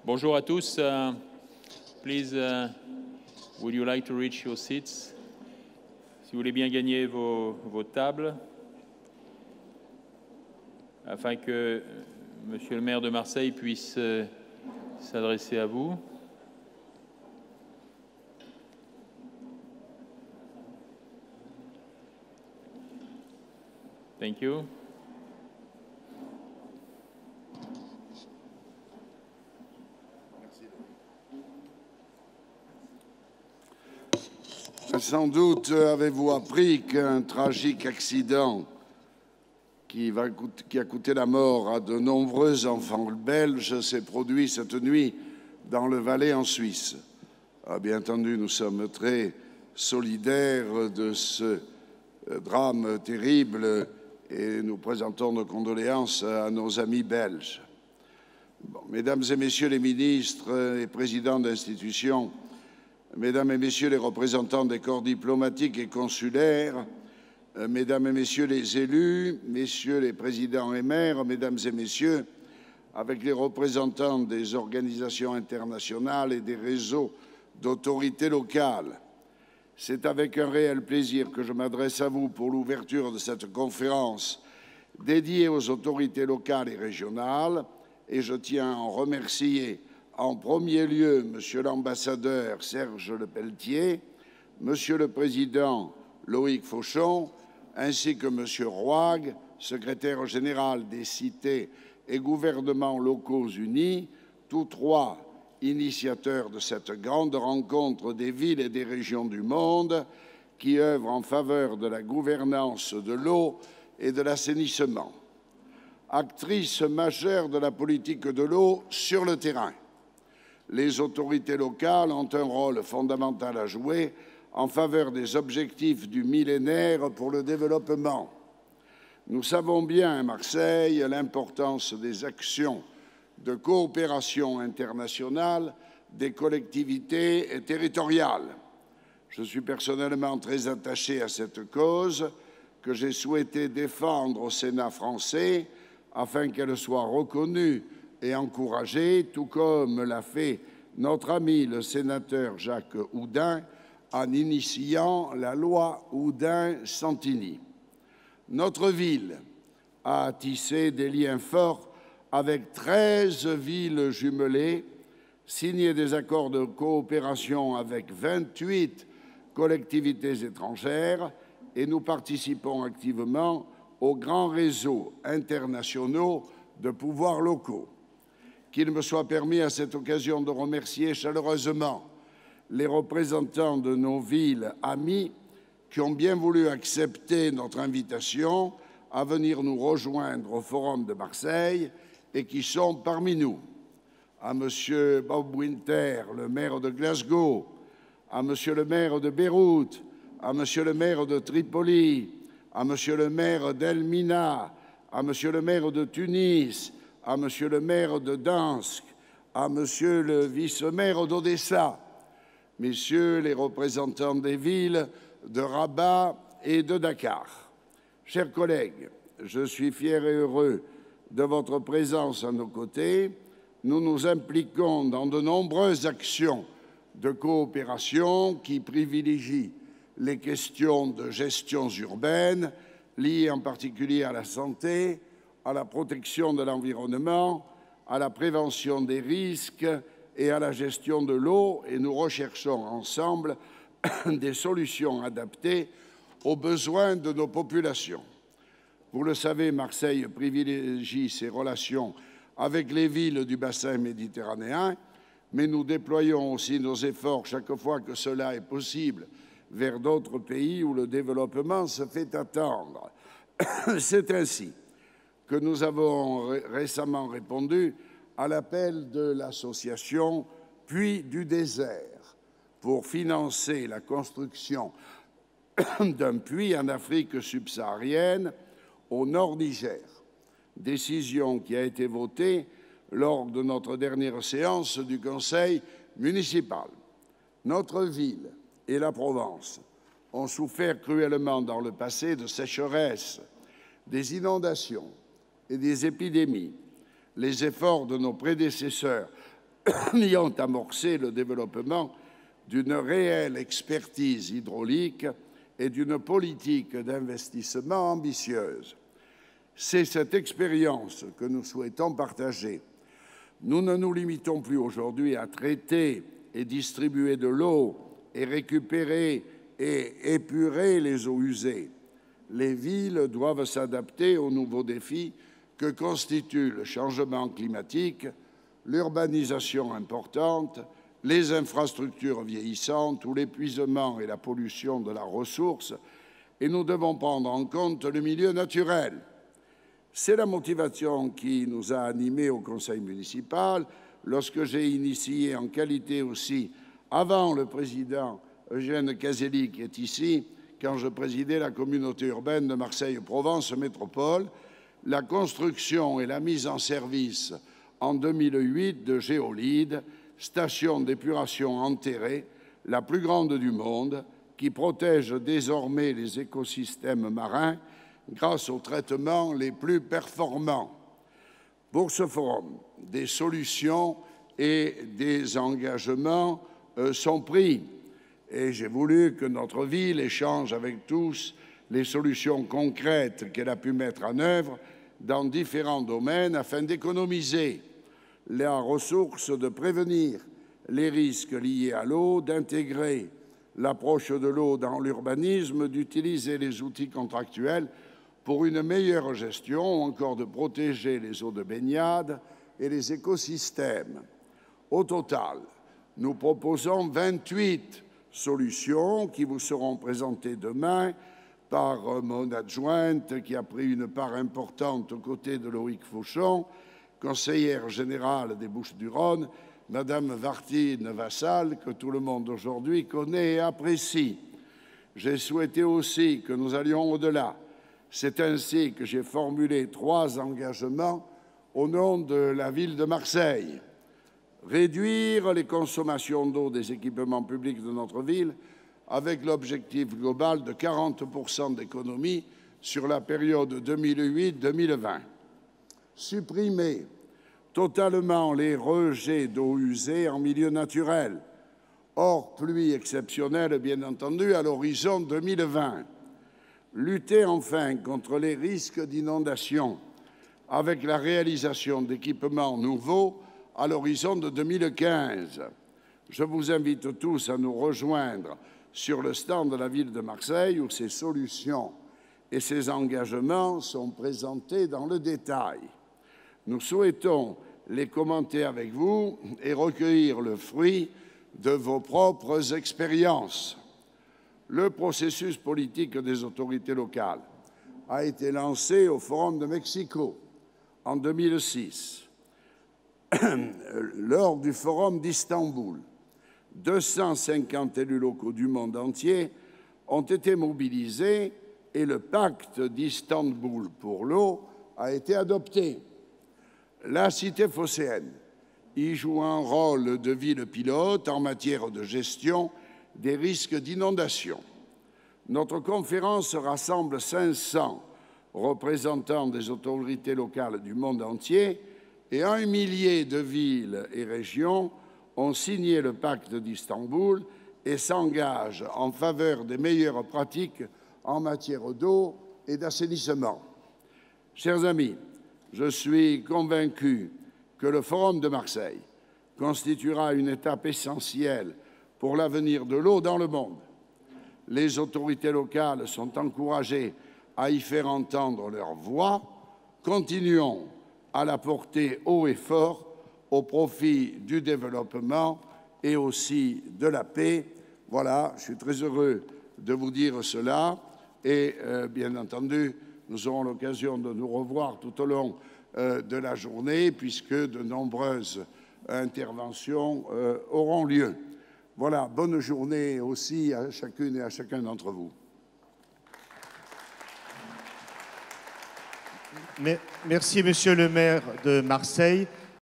Bonjour à tous. Please, would you like to reach your seats? Si vous voulez bien gagner vos tables, afin que Monsieur le maire de Marseille puisse s'adresser à vous. Thank you. Sans doute avez-vous appris qu'un tragique accident qui a coûté la mort à de nombreux enfants belges s'est produit cette nuit dans le Valais en Suisse. Bien entendu, nous sommes très solidaires de ce drame terrible et nous présentons nos condoléances à nos amis belges. Mesdames et messieurs les ministres et présidents d'institutions, Mesdames et Messieurs les représentants des corps diplomatiques et consulaires, Mesdames et Messieurs les élus, Messieurs les présidents et maires, Mesdames et Messieurs, avec les représentants des organisations internationales et des réseaux d'autorités locales, c'est avec un réel plaisir que je m'adresse à vous pour l'ouverture de cette conférence dédiée aux autorités locales et régionales, et je tiens à en remercier en premier lieu, Monsieur l'ambassadeur Serge Lepelletier, Monsieur le Président Loïc Fauchon, ainsi que Monsieur Roig, secrétaire général des cités et gouvernements locaux unis, tous trois initiateurs de cette grande rencontre des villes et des régions du monde qui œuvrent en faveur de la gouvernance de l'eau et de l'assainissement. Actrices majeures de la politique de l'eau sur le terrain, les autorités locales ont un rôle fondamental à jouer en faveur des objectifs du millénaire pour le développement. Nous savons bien à Marseille l'importance des actions de coopération internationale des collectivités territoriales. Je suis personnellement très attaché à cette cause que j'ai souhaité défendre au Sénat français afin qu'elle soit reconnue et encouragée, tout comme l'a fait notre ami le sénateur Jacques Oudin en initiant la loi Oudin-Santini. Notre ville a tissé des liens forts avec 13 villes jumelées, signé des accords de coopération avec 28 collectivités étrangères et nous participons activement aux grands réseaux internationaux de pouvoirs locaux. Qu'il me soit permis à cette occasion de remercier chaleureusement les représentants de nos villes amies qui ont bien voulu accepter notre invitation à venir nous rejoindre au Forum de Marseille et qui sont parmi nous. À Monsieur Bob Winter, le maire de Glasgow, à Monsieur le maire de Beyrouth, à Monsieur le maire de Tripoli, à Monsieur le maire d'Elmina, à Monsieur le maire de Tunis, à Monsieur le maire de Gdansk, à Monsieur le vice-maire d'Odessa, Messieurs les représentants des villes de Rabat et de Dakar. Chers collègues, je suis fier et heureux de votre présence à nos côtés. Nous nous impliquons dans de nombreuses actions de coopération qui privilégient les questions de gestion urbaine, liées en particulier à la santé, à la protection de l'environnement, à la prévention des risques et à la gestion de l'eau, et nous recherchons ensemble des solutions adaptées aux besoins de nos populations. Vous le savez, Marseille privilégie ses relations avec les villes du bassin méditerranéen, mais nous déployons aussi nos efforts chaque fois que cela est possible vers d'autres pays où le développement se fait attendre. C'est ainsi que nous avons récemment répondu à l'appel de l'association Puits du désert pour financer la construction d'un puits en Afrique subsaharienne au nord Niger. Décision qui a été votée lors de notre dernière séance du Conseil municipal. Notre ville et la Provence ont souffert cruellement dans le passé de sécheresse, des inondations et des épidémies. Les efforts de nos prédécesseurs y ont amorcé le développement d'une réelle expertise hydraulique et d'une politique d'investissement ambitieuse. C'est cette expérience que nous souhaitons partager. Nous ne nous limitons plus aujourd'hui à traiter et distribuer de l'eau et récupérer et épurer les eaux usées. Les villes doivent s'adapter aux nouveaux défis que constituent le changement climatique, l'urbanisation importante, les infrastructures vieillissantes ou l'épuisement et la pollution de la ressource, et nous devons prendre en compte le milieu naturel. C'est la motivation qui nous a animés au conseil municipal lorsque j'ai initié en qualité aussi, avant le président Eugène Caselli qui est ici, quand je présidais la communauté urbaine de Marseille-Provence Métropole, la construction et la mise en service en 2008 de Géolide, station d'épuration enterrée, la plus grande du monde, qui protège désormais les écosystèmes marins grâce aux traitements les plus performants. Pour ce forum, des solutions et des engagements sont pris. Et j'ai voulu que notre ville échange avec tous les solutions concrètes qu'elle a pu mettre en œuvre dans différents domaines afin d'économiser la ressource, de prévenir les risques liés à l'eau, d'intégrer l'approche de l'eau dans l'urbanisme, d'utiliser les outils contractuels pour une meilleure gestion ou encore de protéger les eaux de baignade et les écosystèmes. Au total, nous proposons 28 solutions qui vous seront présentées demain par mon adjointe qui a pris une part importante aux côtés de Loïc Fauchon, conseillère générale des Bouches-du-Rhône, Madame Vartine Vassal, que tout le monde aujourd'hui connaît et apprécie. J'ai souhaité aussi que nous allions au-delà. C'est ainsi que j'ai formulé 3 engagements au nom de la ville de Marseille. Réduire les consommations d'eau des équipements publics de notre ville avec l'objectif global de 40% d'économie sur la période 2008-2020. Supprimer totalement les rejets d'eau usée en milieu naturel, hors pluie exceptionnelle bien entendu, à l'horizon 2020. Lutter enfin contre les risques d'inondation avec la réalisation d'équipements nouveaux à l'horizon de 2015. Je vous invite tous à nous rejoindre sur le stand de la ville de Marseille où ces solutions et ces engagements sont présentés dans le détail. Nous souhaitons les commenter avec vous et recueillir le fruit de vos propres expériences. Le processus politique des autorités locales a été lancé au Forum de Mexico en 2006. Lors du Forum d'Istanbul, 250 élus locaux du monde entier ont été mobilisés et le pacte d'Istanbul pour l'eau a été adopté. La cité phocéenne y joue un rôle de ville pilote en matière de gestion des risques d'inondation. Notre conférence rassemble 500 représentants des autorités locales du monde entier et 1 millier de villes et régions ont signé le pacte d'Istanbul et s'engagent en faveur des meilleures pratiques en matière d'eau et d'assainissement. Chers amis, je suis convaincu que le Forum de Marseille constituera une étape essentielle pour l'avenir de l'eau dans le monde. Les autorités locales sont encouragées à y faire entendre leur voix. Continuons à la porter haut et fort au profit du développement et aussi de la paix. Voilà, je suis très heureux de vous dire cela et bien entendu, nous aurons l'occasion de nous revoir tout au long de la journée puisque de nombreuses interventions auront lieu. Voilà, bonne journée aussi à chacune et à chacun d'entre vous. Merci, Monsieur le maire de Marseille.